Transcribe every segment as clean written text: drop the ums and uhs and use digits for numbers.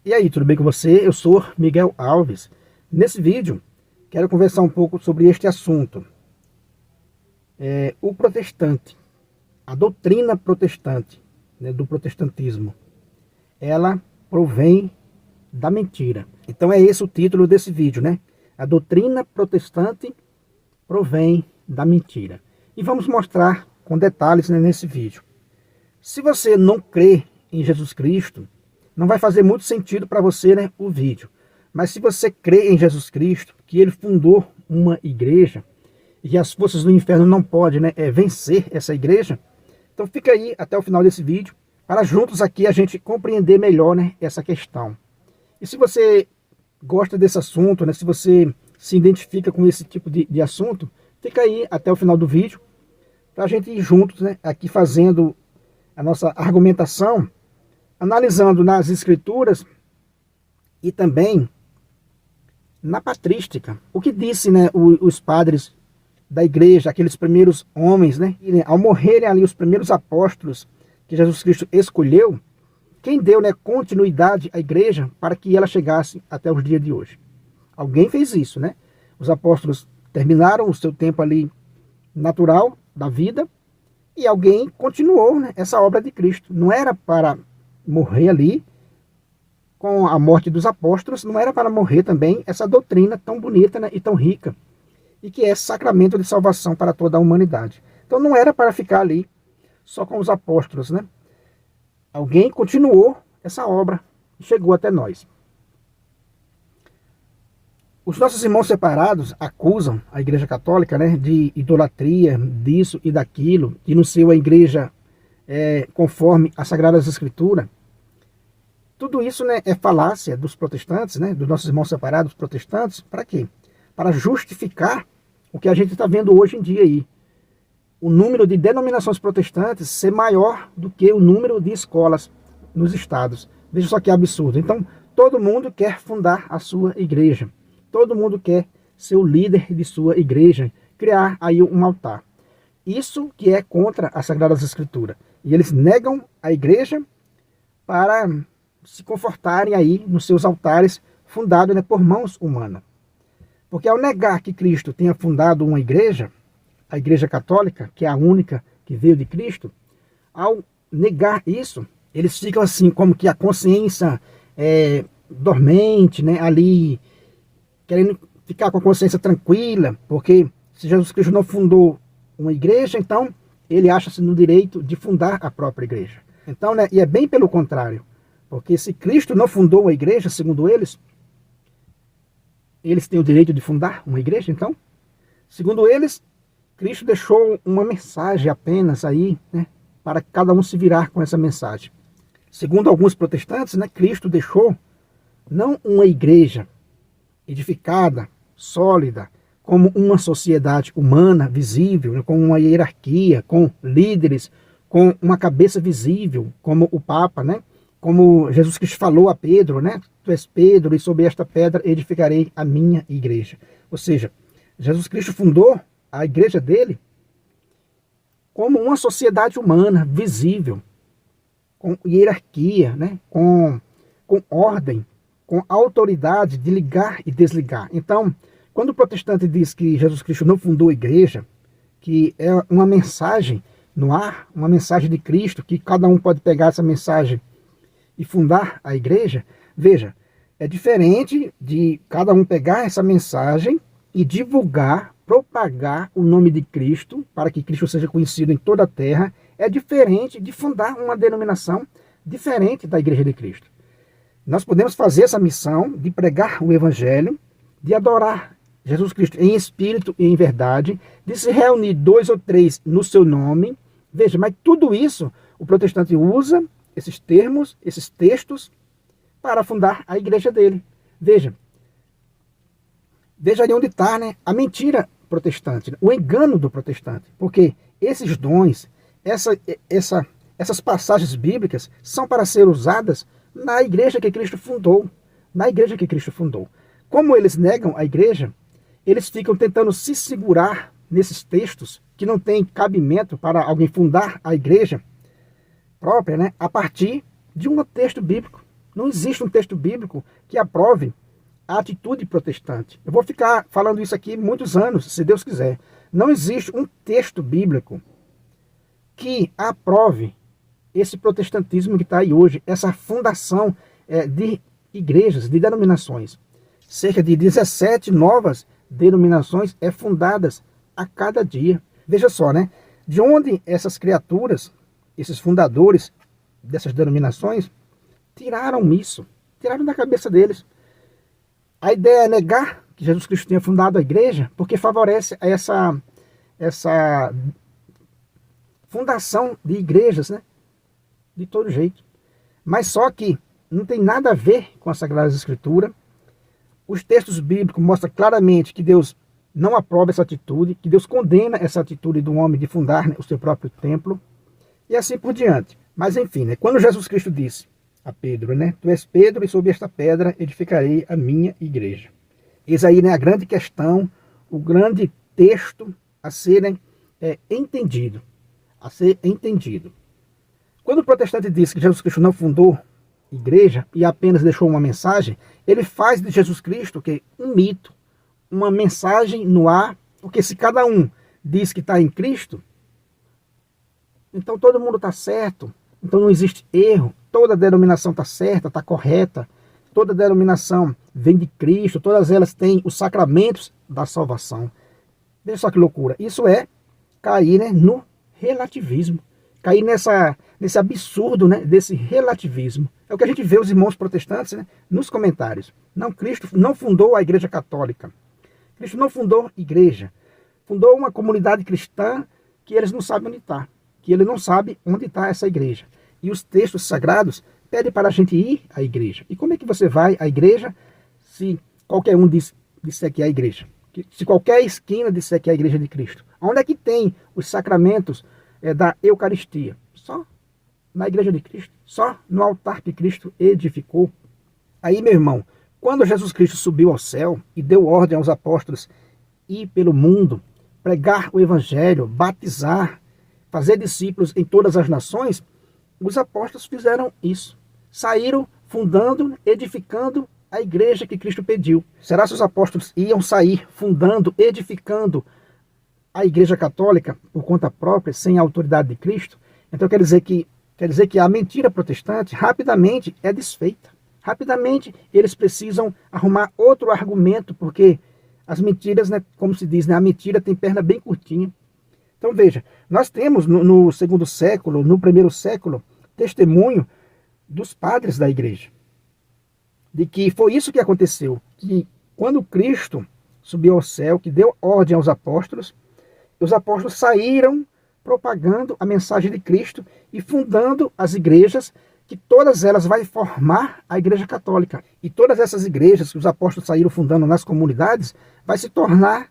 E aí, tudo bem com você? Eu sou Miguel Alves. Nesse vídeo, quero conversar um pouco sobre este assunto. O protestante, a doutrina protestante, né, do protestantismo, ela provém da mentira. Então é esse o título desse vídeo, né? A doutrina protestante provém da mentira. E vamos mostrar com detalhes, né, nesse vídeo. Se você não crê em Jesus Cristo, não vai fazer muito sentido para você, né, o vídeo. Mas se você crê em Jesus Cristo, que ele fundou uma igreja, e as forças do inferno não podem, né, vencer essa igreja, então fica aí até o final desse vídeo, para juntos aqui a gente compreender melhor, né, essa questão. E se você gosta desse assunto, né, se você se identifica com esse tipo de assunto, fica aí até o final do vídeo, para a gente ir juntos, né, aqui fazendo a nossa argumentação, analisando nas escrituras e também na patrística. O que disse, né, os padres da igreja, aqueles primeiros homens, né, e, ao morrerem ali os primeiros apóstolos que Jesus Cristo escolheu, quem deu, né, continuidade à igreja para que ela chegasse até os dias de hoje? Alguém fez isso, né? Os apóstolos terminaram o seu tempo ali natural da vida e alguém continuou, né, essa obra de Cristo. Não era para morrer ali com a morte dos apóstolos, não era para morrer também essa doutrina tão bonita, né, e tão rica, e que é sacramento de salvação para toda a humanidade. Então não era para ficar ali só com os apóstolos, né? Alguém continuou essa obra e chegou até nós. Os nossos irmãos separados acusam a Igreja Católica, né, de idolatria, disso e daquilo, de não ser uma igreja conforme as Sagradas Escrituras. Tudo isso, né, é falácia dos protestantes, né, dos nossos irmãos separados protestantes. Para quê? Para justificar o que a gente está vendo hoje em dia aí. O número de denominações protestantes ser maior do que o número de escolas nos estados. Veja só que absurdo. Então, todo mundo quer fundar a sua igreja. Todo mundo quer ser o líder de sua igreja, criar aí um altar. Isso que é contra as Sagradas Escrituras. E eles negam a igreja para se confortarem aí nos seus altares fundados, né, por mãos humanas. Porque ao negar que Cristo tenha fundado uma igreja, a Igreja Católica, que é a única que veio de Cristo, ao negar isso, eles ficam assim, como que a consciência dormente, né, ali, querendo ficar com a consciência tranquila, porque se Jesus Cristo não fundou uma igreja, então ele acha-se no direito de fundar a própria igreja. Então, né, e é bem pelo contrário, porque se Cristo não fundou uma igreja, segundo eles têm o direito de fundar uma igreja, então, segundo eles, Cristo deixou uma mensagem apenas aí, né, para cada um se virar com essa mensagem. Segundo alguns protestantes, né, Cristo deixou não uma igreja edificada, sólida, como uma sociedade humana visível, né, com uma hierarquia, com líderes, com uma cabeça visível, como o Papa, né? Como Jesus Cristo falou a Pedro, né? Tu és Pedro, e sobre esta pedra edificarei a minha igreja. Ou seja, Jesus Cristo fundou a igreja dele como uma sociedade humana, visível, com hierarquia, né? com ordem, com autoridade de ligar e desligar. Então, quando o protestante diz que Jesus Cristo não fundou a igreja, que é uma mensagem no ar, uma mensagem de Cristo, que cada um pode pegar essa mensagem e fundar a igreja, veja, é diferente de cada um pegar essa mensagem e divulgar, propagar o nome de Cristo, para que Cristo seja conhecido em toda a terra, é diferente de fundar uma denominação diferente da Igreja de Cristo. Nós podemos fazer essa missão de pregar o Evangelho, de adorar Jesus Cristo em espírito e em verdade, de se reunir 2 ou 3 no seu nome. Veja, mas tudo isso o protestante usa, esses termos, esses textos, para fundar a igreja dele. Veja ali onde está, né, a mentira protestante, né, o engano do protestante. Porque esses dons, essas passagens bíblicas são para ser usadas na igreja que Cristo fundou. Na igreja que Cristo fundou. Como eles negam a igreja, eles ficam tentando se segurar nesses textos que não tem cabimento para alguém fundar a igreja própria, né, a partir de um texto bíblico. Não existe um texto bíblico que aprove a atitude protestante. Eu vou ficar falando isso aqui muitos anos, se Deus quiser. Não existe um texto bíblico que aprove esse protestantismo que está aí hoje, essa fundação de igrejas, de denominações. Cerca de 17 novas denominações fundadas a cada dia. Veja só, né? De onde essas criaturas, esses fundadores dessas denominações, tiraram isso? Tiraram da cabeça deles. A ideia é negar que Jesus Cristo tenha fundado a igreja, porque favorece essa fundação de igrejas, né? De todo jeito. Mas só que não tem nada a ver com a Sagrada Escritura. Os textos bíblicos mostram claramente que Deus não aprova essa atitude, que Deus condena essa atitude do homem de fundar, né, o seu próprio templo, e assim por diante. Mas enfim, né, quando Jesus Cristo disse a Pedro, né, tu és Pedro e sobre esta pedra edificarei a minha igreja. Eis aí, né, a grande questão, o grande texto a ser entendido. A ser entendido. Quando o protestante diz que Jesus Cristo não fundou igreja e apenas deixou uma mensagem, ele faz de Jesus Cristo um mito, uma mensagem no ar, porque se cada um diz que está em Cristo, então todo mundo está certo, então não existe erro, toda denominação está certa, está correta, toda denominação vem de Cristo, todas elas têm os sacramentos da salvação. Veja só que loucura, isso é cair, né, no relativismo, cair nesse absurdo, né, desse relativismo. É o que a gente vê os irmãos protestantes, né, nos comentários. Não, Cristo não fundou a Igreja Católica. Cristo não fundou igreja. Fundou uma comunidade cristã que eles não sabem onde está. Que ele não sabe onde está essa igreja. E os textos sagrados pedem para a gente ir à igreja. E como é que você vai à igreja se qualquer um disser que é a igreja? Se qualquer esquina disser que é a igreja de Cristo? Onde é que tem os sacramentos da Eucaristia? Só na igreja de Cristo. Só no altar que Cristo edificou. Aí, meu irmão, quando Jesus Cristo subiu ao céu e deu ordem aos apóstolos ir pelo mundo, pregar o evangelho, batizar, fazer discípulos em todas as nações, os apóstolos fizeram isso. Saíram fundando, edificando a igreja que Cristo pediu. Será que os apóstolos iam sair fundando, edificando a igreja católica por conta própria, sem a autoridade de Cristo? Então quer dizer que a mentira protestante rapidamente é desfeita. Rapidamente eles precisam arrumar outro argumento, porque as mentiras, né, como se diz, né, a mentira tem perna bem curtinha. Então veja, nós temos no segundo século, no primeiro século, testemunho dos padres da igreja. De que foi isso que aconteceu, que quando Cristo subiu ao céu, que deu ordem aos apóstolos, os apóstolos saíram propagando a mensagem de Cristo e fundando as igrejas, que todas elas vai formar a igreja católica. E todas essas igrejas que os apóstolos saíram fundando nas comunidades, vai se tornar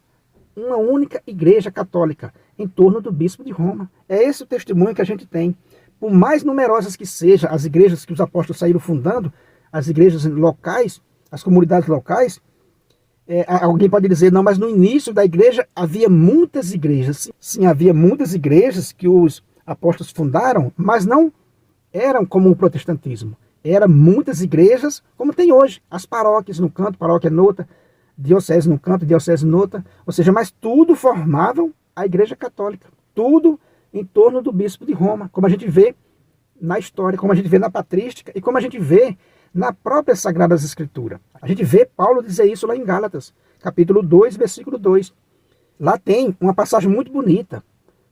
uma única igreja católica, em torno do bispo de Roma. É esse o testemunho que a gente tem. Por mais numerosas que sejam as igrejas que os apóstolos saíram fundando, as igrejas locais, as comunidades locais, alguém pode dizer, não, mas no início da igreja havia muitas igrejas. Sim, havia muitas igrejas que os apóstolos fundaram, mas não eram como o protestantismo. Eram muitas igrejas, como tem hoje. As paróquias num canto, paróquia noutra, diocese num canto, diocese noutra. Ou seja, mas tudo formavam a igreja católica. Tudo em torno do bispo de Roma, como a gente vê na história, como a gente vê na patrística e como a gente vê na própria Sagrada Escritura. A gente vê Paulo dizer isso lá em Gálatas, capítulo 2, versículo 2. Lá tem uma passagem muito bonita,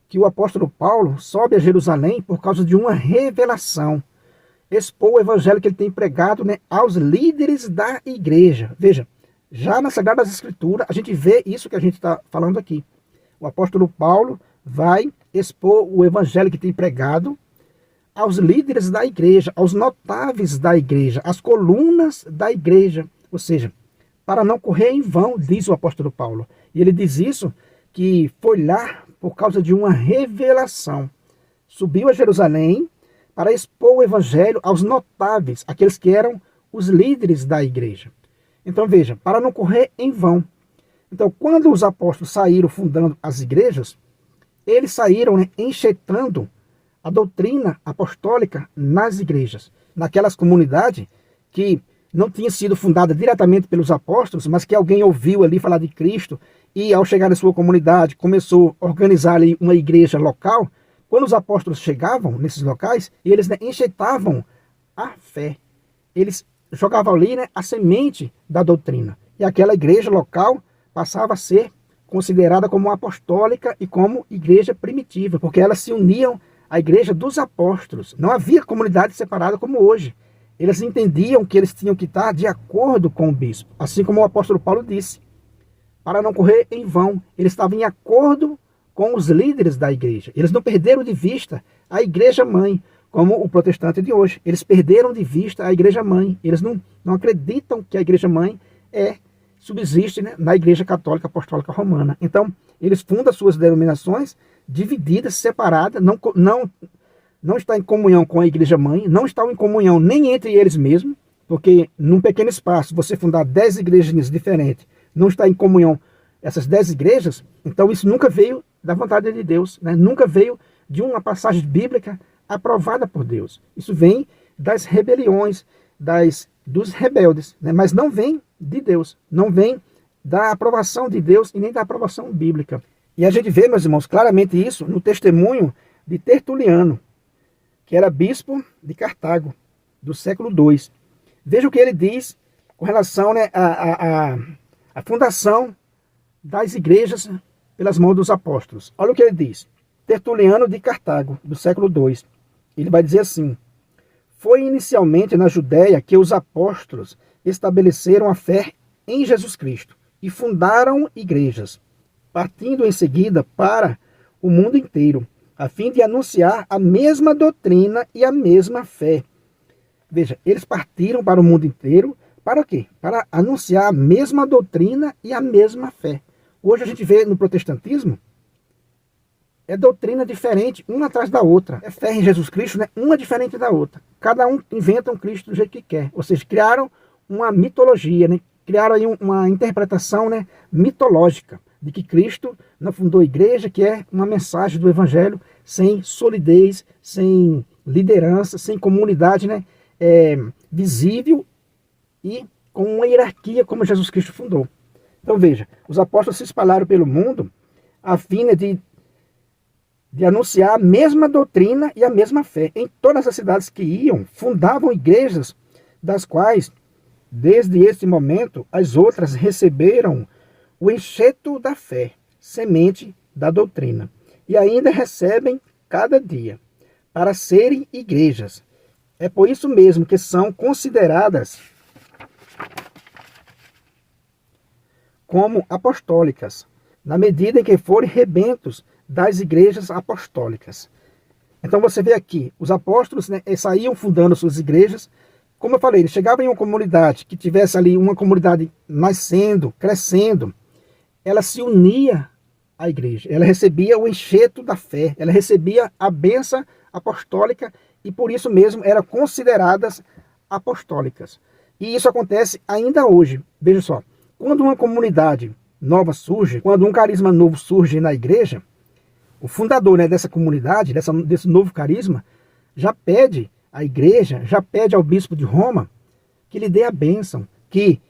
que o apóstolo Paulo sobe a Jerusalém por causa de uma revelação. Expor o evangelho que ele tem pregado, né, aos líderes da igreja. Veja, já na Sagrada Escritura a gente vê isso que a gente está falando aqui. O apóstolo Paulo vai expor o evangelho que tem pregado aos líderes da igreja, aos notáveis da igreja, às colunas da igreja. Ou seja, para não correr em vão, diz o apóstolo Paulo. E ele diz isso, que foi lá por causa de uma revelação. Subiu a Jerusalém para expor o evangelho aos notáveis, aqueles que eram os líderes da igreja. Então veja, para não correr em vão. Então quando os apóstolos saíram fundando as igrejas, eles saíram, né, enxertando a doutrina apostólica nas igrejas, naquelas comunidades que não tinha sido fundada diretamente pelos apóstolos, mas que alguém ouviu ali falar de Cristo e, ao chegar na sua comunidade, começou a organizar ali uma igreja local. Quando os apóstolos chegavam nesses locais, eles, né, enxertavam a fé. Eles jogavam ali, né, a semente da doutrina. E aquela igreja local passava a ser considerada como apostólica e como igreja primitiva, porque elas se uniam à igreja dos apóstolos. Não havia comunidade separada como hoje. Eles entendiam que eles tinham que estar de acordo com o bispo, assim como o apóstolo Paulo disse, para não correr em vão. Eles estavam em acordo com os líderes da igreja. Eles não perderam de vista a igreja mãe, como o protestante de hoje. Eles perderam de vista a igreja mãe. Eles não acreditam que a igreja mãe subsiste, né, na igreja católica apostólica romana. Então, eles fundam suas denominações divididas, separadas, não está em comunhão com a igreja mãe, não estão em comunhão nem entre eles mesmos, porque num pequeno espaço, você fundar 10 igrejas diferentes, não está em comunhão essas 10 igrejas, então isso nunca veio da vontade de Deus, né? Nunca veio de uma passagem bíblica aprovada por Deus. Isso vem das rebeliões, dos rebeldes, né? Mas não vem de Deus, não vem da aprovação de Deus e nem da aprovação bíblica. E a gente vê, meus irmãos, claramente isso no testemunho de Tertuliano, que era bispo de Cartago, do século II. Veja o que ele diz com relação, né, à fundação das igrejas pelas mãos dos apóstolos. Olha o que ele diz. Tertuliano de Cartago, do século II. Ele vai dizer assim: foi inicialmente na Judéia que os apóstolos estabeleceram a fé em Jesus Cristo e fundaram igrejas, partindo em seguida para o mundo inteiro, a fim de anunciar a mesma doutrina e a mesma fé. Veja, eles partiram para o mundo inteiro, para quê? Para anunciar a mesma doutrina e a mesma fé. Hoje a gente vê no protestantismo, é doutrina diferente, uma atrás da outra. É fé em Jesus Cristo, né? Uma diferente da outra. Cada um inventa um Cristo do jeito que quer. Ou seja, criaram uma mitologia, né? Criaram aí uma interpretação, né, mitológica de que Cristo não fundou a igreja, que é uma mensagem do evangelho sem solidez, sem liderança, sem comunidade, né, visível e com uma hierarquia como Jesus Cristo fundou. Então veja, os apóstolos se espalharam pelo mundo a fim de anunciar a mesma doutrina e a mesma fé. Em todas as cidades que iam, fundavam igrejas, das quais, desde esse momento, as outras receberam o enxerto da fé, semente da doutrina, e ainda recebem cada dia, para serem igrejas. É por isso mesmo que são consideradas como apostólicas, na medida em que forem rebentos das igrejas apostólicas. Então você vê aqui, os apóstolos, né, saíam fundando suas igrejas. Como eu falei, eles chegavam em uma comunidade que tivesse ali uma comunidade nascendo, crescendo, ela se unia à igreja, ela recebia o enxerto da fé, ela recebia a bênção apostólica e por isso mesmo eram consideradas apostólicas. E isso acontece ainda hoje. Veja só, quando uma comunidade nova surge, quando um carisma novo surge na igreja, o fundador, né, dessa comunidade, desse novo carisma, já pede à igreja, já pede ao bispo de Roma que lhe dê a bênção, que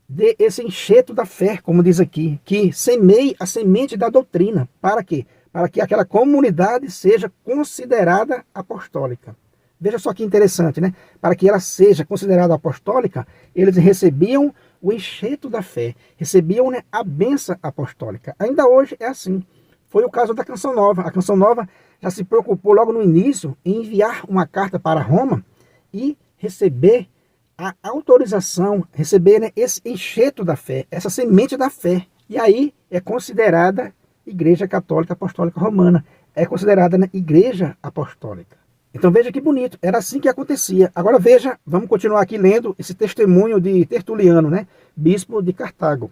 dê esse enxerto da fé, como diz aqui, que semeie a semente da doutrina. Para quê? Para que aquela comunidade seja considerada apostólica. Veja só que interessante, né? Para que ela seja considerada apostólica, eles recebiam o enxerto da fé, recebiam, né, a bênção apostólica. Ainda hoje é assim. Foi o caso da Canção Nova. A Canção Nova já se preocupou logo no início em enviar uma carta para Roma e receber a autorização, receber, né, esse enxerto da fé, essa semente da fé. E aí é considerada Igreja Católica Apostólica Romana. É considerada, né, Igreja Apostólica. Então veja que bonito, era assim que acontecia. Agora veja, vamos continuar aqui lendo esse testemunho de Tertuliano, né, bispo de Cartago.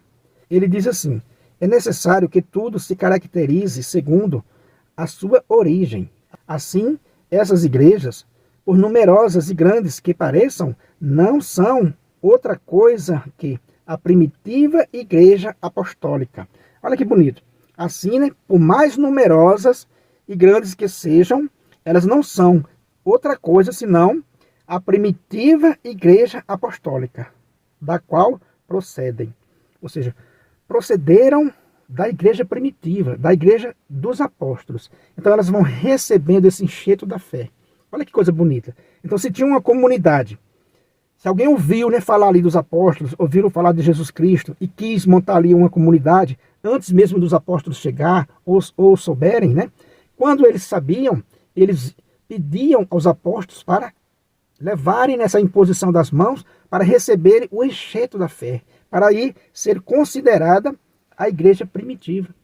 Ele diz assim: é necessário que tudo se caracterize segundo a sua origem. Assim, essas igrejas, por numerosas e grandes que pareçam, não são outra coisa que a primitiva igreja apostólica. Olha que bonito. Assim, né, por mais numerosas e grandes que sejam, elas não são outra coisa senão a primitiva igreja apostólica, da qual procedem. Ou seja, procederam da igreja primitiva, da igreja dos apóstolos. Então elas vão recebendo esse enxerto da fé. Olha que coisa bonita. Então se tinha uma comunidade, se alguém ouviu, né, falar ali dos apóstolos, ouviram falar de Jesus Cristo e quis montar ali uma comunidade, antes mesmo dos apóstolos chegar ou souberem, né, quando eles sabiam, eles pediam aos apóstolos para levarem nessa imposição das mãos, para receberem o enxerto da fé, para aí ser considerada a igreja primitiva.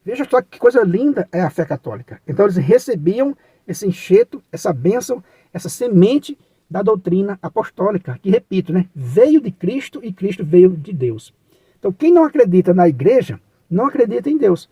Veja só que coisa linda é a fé católica. Então eles recebiam esse enxerto, essa bênção, essa semente da doutrina apostólica, que, repito, né, veio de Cristo e Cristo veio de Deus. Então quem não acredita na igreja, não acredita em Deus.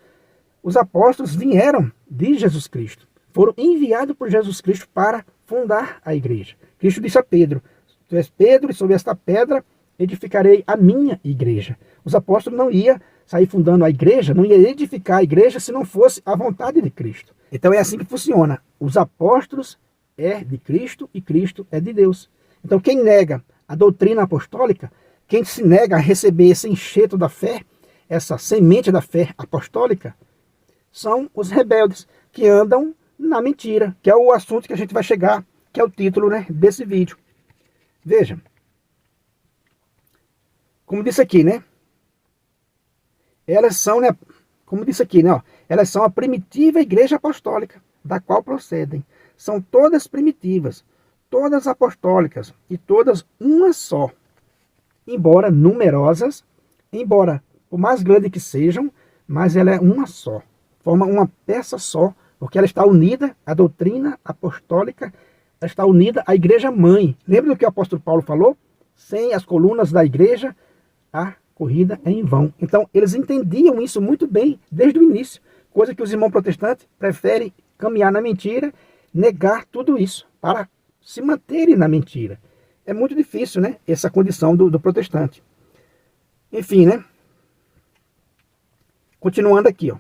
Os apóstolos vieram de Jesus Cristo, foram enviados por Jesus Cristo para fundar a igreja. Cristo disse a Pedro: tu és Pedro, e sobre esta pedra edificarei a minha igreja. Os apóstolos não iam sair fundando a igreja, não iam edificar a igreja se não fosse a vontade de Cristo. Então é assim que funciona. Os apóstolos é de Cristo e Cristo é de Deus. Então quem nega a doutrina apostólica, quem se nega a receber esse enxerto da fé, essa semente da fé apostólica, são os rebeldes que andam na mentira, que é o assunto que a gente vai chegar, que é o título, né, desse vídeo. Veja, como disse aqui, né, elas são, né, como disse aqui, né, ó, elas são a primitiva igreja apostólica, da qual procedem. São todas primitivas, todas apostólicas e todas uma só. Embora numerosas, embora por mais grande que sejam, mas ela é uma só. Forma uma peça só, porque ela está unida à doutrina apostólica, ela está unida à igreja mãe. Lembra do que o apóstolo Paulo falou? Sem as colunas da igreja, a corrida é em vão. Então, eles entendiam isso muito bem desde o início, coisa que os irmãos protestantes preferem caminhar na mentira, negar tudo isso, para se manterem na mentira. É muito difícil, né, essa condição do protestante. Enfim, né, continuando aqui, ó.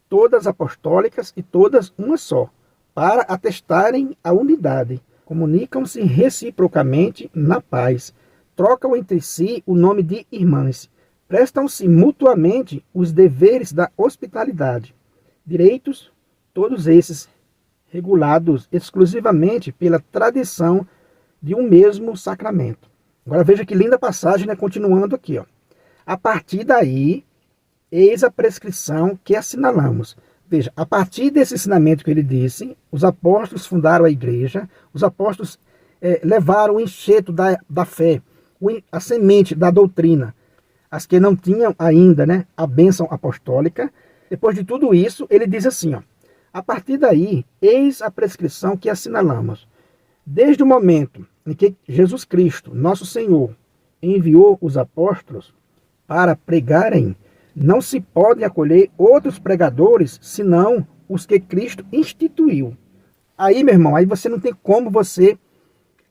Todas apostólicas e todas uma só, para atestarem a unidade. Comunicam-se reciprocamente na paz. Trocam entre si o nome de irmãs. Prestam-se mutuamente os deveres da hospitalidade. Direitos, todos esses regulados exclusivamente pela tradição de um mesmo sacramento. Agora veja que linda passagem, né? Continuando aqui, ó. A partir daí, eis a prescrição que assinalamos. Veja, a partir desse ensinamento que ele disse, os apóstolos fundaram a igreja, os apóstolos levaram o enxerto da fé, a semente da doutrina, as que não tinham ainda, né, a bênção apostólica. Depois de tudo isso, ele diz assim, ó, a partir daí, eis a prescrição que assinalamos. Desde o momento em que Jesus Cristo, nosso Senhor, enviou os apóstolos para pregarem, não se pode acolher outros pregadores, senão os que Cristo instituiu. Aí, meu irmão, aí você não tem como você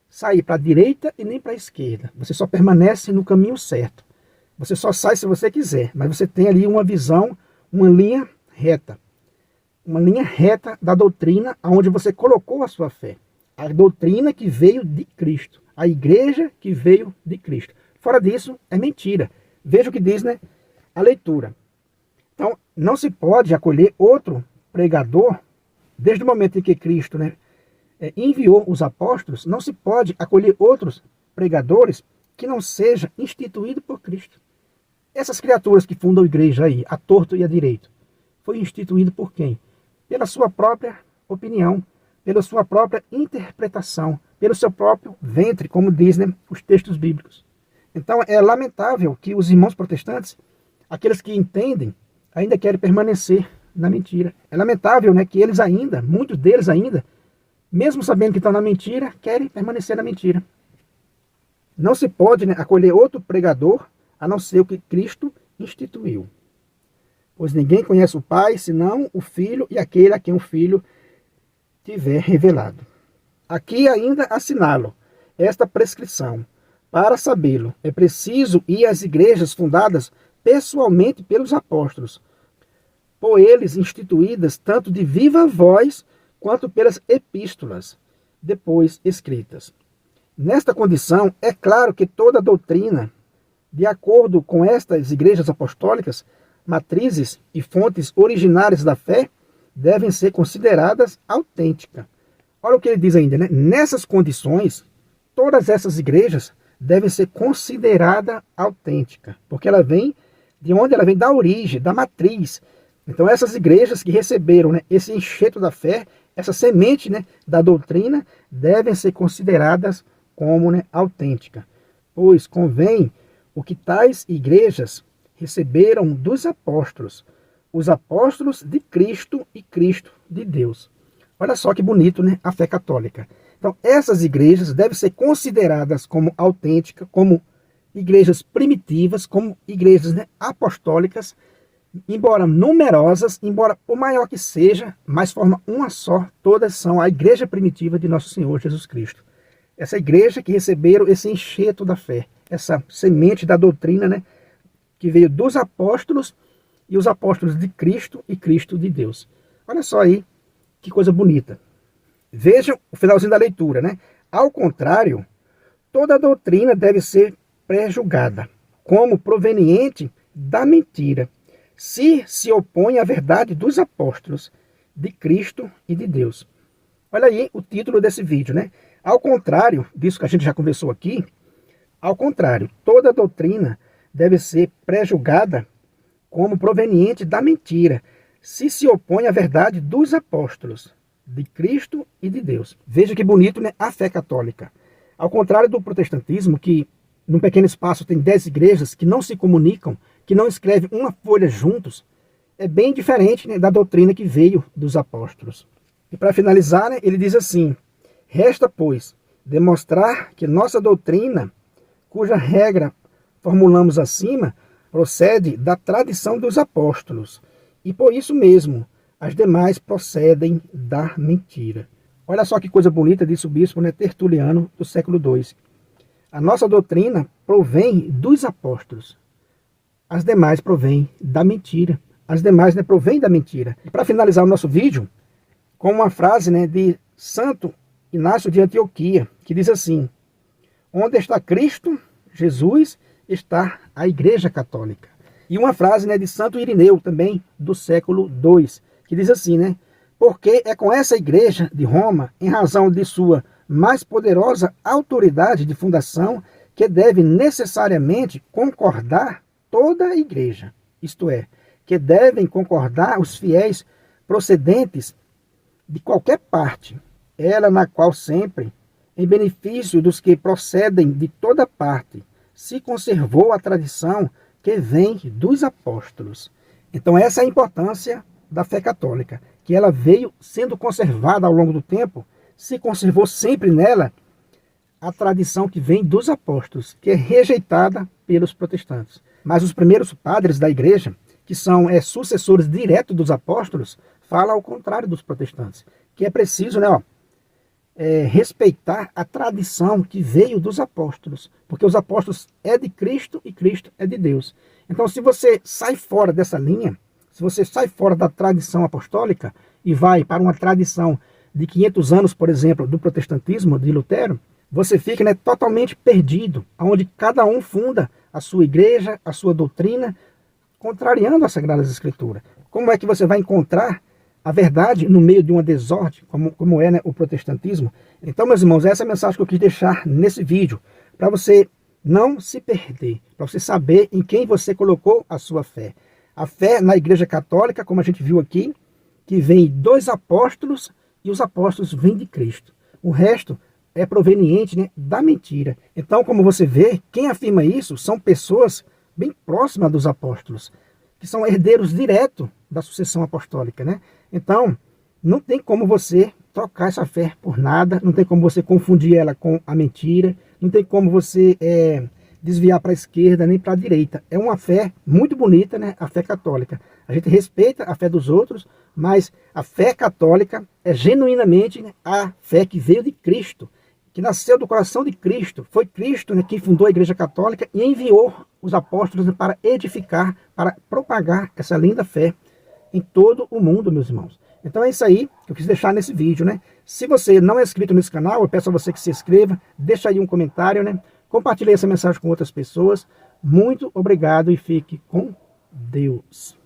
sair para a direita e nem para a esquerda. Você só permanece no caminho certo. Você só sai se você quiser, mas você tem ali uma visão, uma linha reta. Uma linha reta da doutrina onde você colocou a sua fé. A doutrina que veio de Cristo. A igreja que veio de Cristo. Fora disso, é mentira. Veja o que diz, né, a leitura. Então, não se pode acolher outro pregador, desde o momento em que Cristo, né, enviou os apóstolos, não se pode acolher outros pregadores que não seja instituído por Cristo. Essas criaturas que fundam a igreja aí, a torto e a direito, foi instituído por quem? Pela sua própria opinião, pela sua própria interpretação, pelo seu próprio ventre, como dizem, né, os textos bíblicos. Então é lamentável que os irmãos protestantes, aqueles que entendem, ainda querem permanecer na mentira. É lamentável, né, que eles ainda, muitos deles ainda, mesmo sabendo que estão na mentira, querem permanecer na mentira. Não se pode, né, acolher outro pregador, a não ser o que Cristo instituiu. Pois ninguém conhece o Pai, senão o Filho e aquele a quem o Filho tiver revelado. Aqui ainda assinalo esta prescrição. Para sabê-lo, é preciso ir às igrejas fundadas pessoalmente pelos apóstolos, por eles instituídas tanto de viva voz quanto pelas epístolas, depois escritas. Nesta condição, é claro que toda doutrina, de acordo com estas igrejas apostólicas, matrizes e fontes originárias da fé, devem ser consideradas autênticas. Olha o que ele diz ainda, né? Nessas condições, todas essas igrejas devem ser consideradas autênticas, porque ela vem de onde? Ela vem da origem, da matriz. Então essas igrejas que receberam, né, esse enxerto da fé, essa semente, né, da doutrina, devem ser consideradas como, né, autênticas. Pois convém o que tais igrejas receberam dos apóstolos, os apóstolos de Cristo e Cristo de Deus. Olha só que bonito, né, a fé católica. Então essas igrejas devem ser consideradas como autênticas, como igrejas primitivas, como igrejas, né, apostólicas, embora numerosas, embora o maior que seja, mas forma uma só, todas são a igreja primitiva de nosso Senhor Jesus Cristo. Essa igreja que receberam esse enxerto da fé, essa semente da doutrina, né, que veio dos apóstolos e os apóstolos de Cristo e Cristo de Deus. Olha só aí, que coisa bonita. Vejam o finalzinho da leitura, né? Ao contrário, toda doutrina deve ser pré-julgada como proveniente da mentira, se opõe à verdade dos apóstolos, de Cristo e de Deus. Olha aí o título desse vídeo, né? Ao contrário disso que a gente já conversou aqui, ao contrário, toda doutrina deve ser pré-julgada como proveniente da mentira, se opõe à verdade dos apóstolos, de Cristo e de Deus. Veja que bonito, né? A fé católica. Ao contrário do protestantismo, que num pequeno espaço tem 10 igrejas que não se comunicam, que não escrevem uma folha juntos, é bem diferente, né, da doutrina que veio dos apóstolos. E para finalizar, né, ele diz assim: resta, pois, demonstrar que nossa doutrina, cuja regra formulamos acima, procede da tradição dos apóstolos, e por isso mesmo as demais procedem da mentira. Olha só que coisa bonita, disse o bispo, né, Tertuliano, do século II. A nossa doutrina provém dos apóstolos. As demais provêm da mentira. As demais, né, provêm da mentira. E para finalizar o nosso vídeo, com uma frase, né, de Santo Inácio de Antioquia, que diz assim: onde está Cristo, Jesus, está a Igreja Católica. E uma frase, né, de Santo Irineu, também do século II, que diz assim, né? Porque é com essa igreja de Roma, em razão de sua mais poderosa autoridade de fundação, que deve necessariamente concordar toda a igreja. Isto é, que devem concordar os fiéis procedentes de qualquer parte, ela na qual sempre, em benefício dos que procedem de toda parte, se conservou a tradição que vem dos apóstolos. Então essa é a importância da fé católica, que ela veio sendo conservada ao longo do tempo, se conservou sempre nela a tradição que vem dos apóstolos, que é rejeitada pelos protestantes. Mas os primeiros padres da igreja, que são sucessores diretos dos apóstolos, falam ao contrário dos protestantes, que é preciso, né, respeitar a tradição que veio dos apóstolos, porque os apóstolos é de Cristo e Cristo é de Deus. Então, se você sai fora dessa linha, se você sai fora da tradição apostólica e vai para uma tradição de 500 anos, por exemplo, do protestantismo, de Lutero, você fica, né, totalmente perdido, onde cada um funda a sua igreja, a sua doutrina, contrariando as Sagradas Escrituras. Como é que você vai encontrar a verdade no meio de uma desordem, como é, né, o protestantismo? Então, meus irmãos, essa é a mensagem que eu quis deixar nesse vídeo, para você não se perder, para você saber em quem você colocou a sua fé. A fé na Igreja Católica, como a gente viu aqui, que vem dos apóstolos, e os apóstolos vêm de Cristo. O resto é proveniente, né, da mentira. Então, como você vê, quem afirma isso são pessoas bem próximas dos apóstolos, que são herdeiros diretos da sucessão apostólica, né? Então, não tem como você trocar essa fé por nada, não tem como você confundir ela com a mentira, não tem como você desviar para a esquerda nem para a direita. É uma fé muito bonita, né? A fé católica. A gente respeita a fé dos outros, mas a fé católica é genuinamente, né, a fé que veio de Cristo, que nasceu do coração de Cristo. Foi Cristo, né, quem fundou a Igreja Católica e enviou os apóstolos, né, para edificar, para propagar essa linda fé em todo o mundo, meus irmãos. Então é isso aí que eu quis deixar nesse vídeo, né? Se você não é inscrito nesse canal, eu peço a você que se inscreva, deixa aí um comentário, né? Compartilhe essa mensagem com outras pessoas. Muito obrigado e fique com Deus.